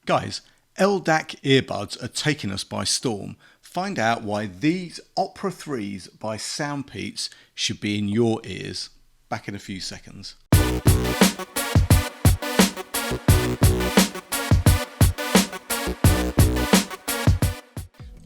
Guys, LDAC earbuds are taking us by storm. Find out why these Opera 3s by Soundpeats should be in your ears. Back in a few seconds.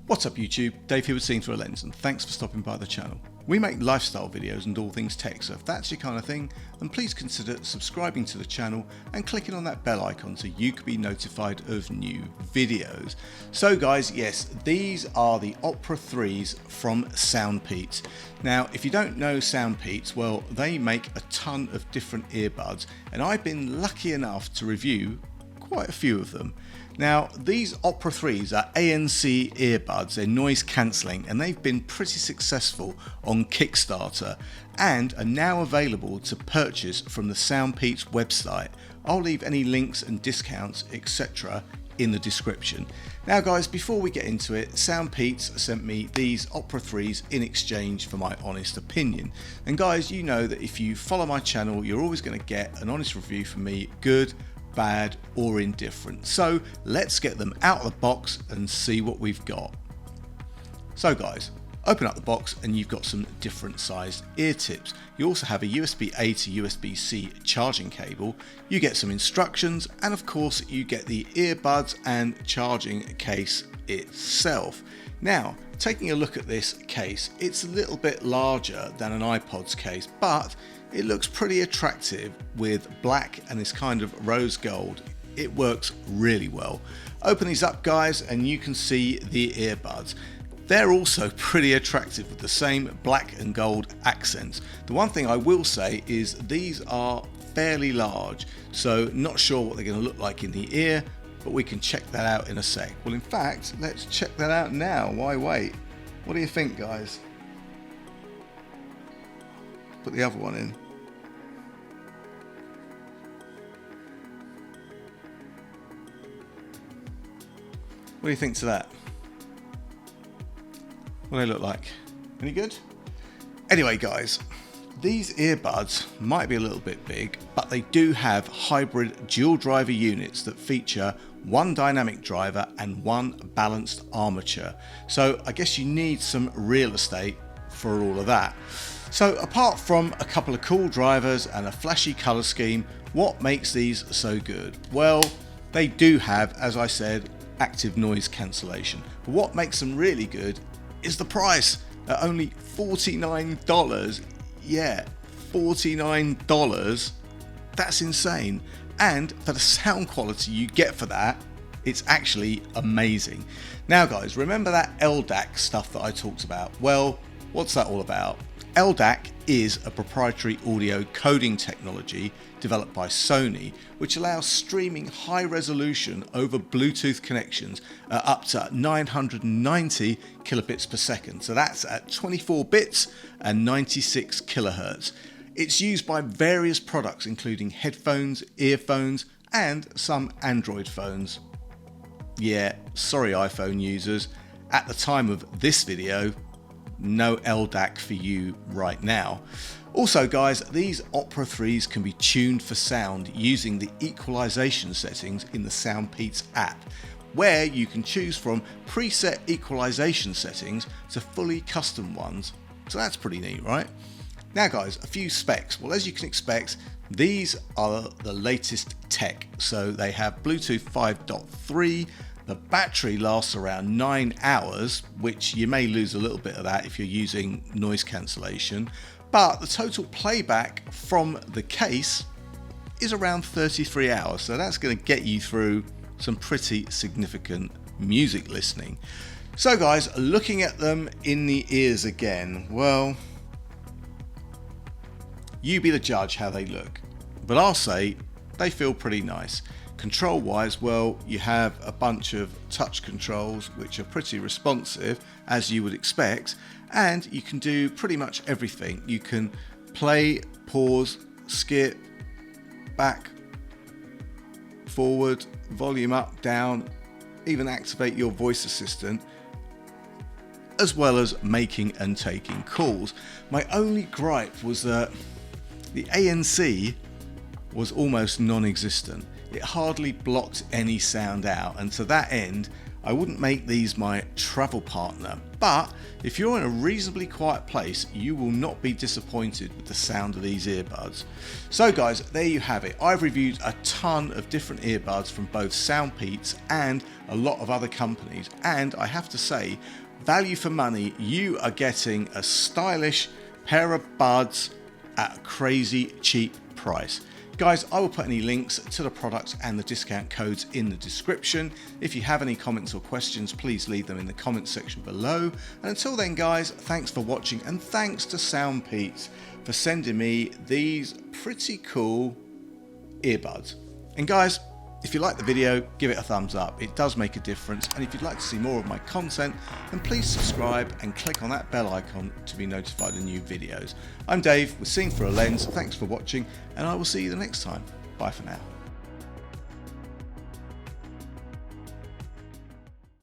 What's up YouTube, Dave here with Seeing Through a Lens, and thanks for stopping by the channel. We make lifestyle videos and all things tech, so if that's your kind of thing, then please consider subscribing to the channel and clicking on that bell icon so you can be notified of new videos. So guys, yes, these are the Opera 3s from Soundpeats. Now, if you don't know Soundpeats, well, they make a ton of different earbuds, and I've been lucky enough to review quite a few of them. Now, these Opera 3s are ANC earbuds, they're noise cancelling, and they've been pretty successful on Kickstarter and are now available to purchase from the Soundpeats website. I'll leave any links and discounts, etc. in the description. Now guys, before we get into it, Soundpeats sent me these Opera 3s in exchange for my honest opinion. And guys, you know that if you follow my channel, you're always going to get an honest review from me, good, bad or indifferent. So let's get them out of the box and see what we've got. So guys, open up the box and you've got some different sized ear tips. You also have a USB-A to USB-C charging cable. You get some instructions, and of course you get the earbuds and charging case itself. Now, taking a look at this case, it's a little bit larger than an iPod's case, but it looks pretty attractive with black and this kind of rose gold. It works really well. Open these up guys and you can see the earbuds. They're also pretty attractive with the same black and gold accents. The one thing I will say is these are fairly large, so not sure what they're going to look like in the ear, but we can check that out in a sec. Well, in fact, let's check that out now. Why wait? What do you think, guys? Put the other one in. What do you think to that? What do they look like? Any good? Anyway guys, these earbuds might be a little bit big, but they do have hybrid dual driver units that feature one dynamic driver and one balanced armature. So I guess you need some real estate for all of that. So apart from a couple of cool drivers and a flashy color scheme, what makes these so good? Well, they do have, as I said, active noise cancellation. But what makes them really good is the price at only $49. Yeah, $49. That's insane. And for the sound quality you get for that, it's actually amazing. Now guys, remember that LDAC stuff that I talked about? Well, what's that all about? LDAC is a proprietary audio coding technology developed by Sony, which allows streaming high resolution over Bluetooth connections at up to 990 kilobits per second. So that's at 24 bits and 96 kilohertz. It's used by various products including headphones, earphones, and some Android phones. Yeah, sorry iPhone users, at the time of this video, no LDAC for you right now. Also guys, these Opera 3s can be tuned for sound using the equalization settings in the Soundpeats app, where you can choose from preset equalization settings to fully custom ones. So that's pretty neat, right? Now guys, a few specs. Well, as you can expect, these are the latest tech. So they have Bluetooth 5.3, the battery lasts around 9 hours, which you may lose a little bit of that if you're using noise cancellation, but the total playback from the case is around 33 hours, so that's going to get you through some pretty significant music listening. So guys, looking at them in the ears again, well, you be the judge how they look, but I'll say they feel pretty nice. Control wise, well, you have a bunch of touch controls which are pretty responsive as you would expect, and you can do pretty much everything. You can play, pause, skip, back, forward, volume up, down, even activate your voice assistant, as well as making and taking calls. My only gripe was that the ANC was almost non-existent. it hardly blocked any sound out, and to that end I wouldn't make these my travel partner. But if you're in a reasonably quiet place, you will not be disappointed with the sound of these earbuds. So guys, there you have it. I've reviewed a ton of different earbuds from both Soundpeats and a lot of other companies, and I have to say, value for money, you are getting a stylish pair of buds at a crazy cheap price. Guys, I will put any links to the products and the discount codes in the description. If you have any comments or questions, please leave them in the comments section below. And until then guys, thanks for watching, and thanks to Soundpeats for sending me these pretty cool earbuds. And guys, if you like the video, give it a thumbs up. It does make a difference. And if you'd like to see more of my content, then please subscribe and click on that bell icon to be notified of new videos. I'm Dave with Seeing Through a Lens. Thanks for watching, and I will see you the next time. Bye for now.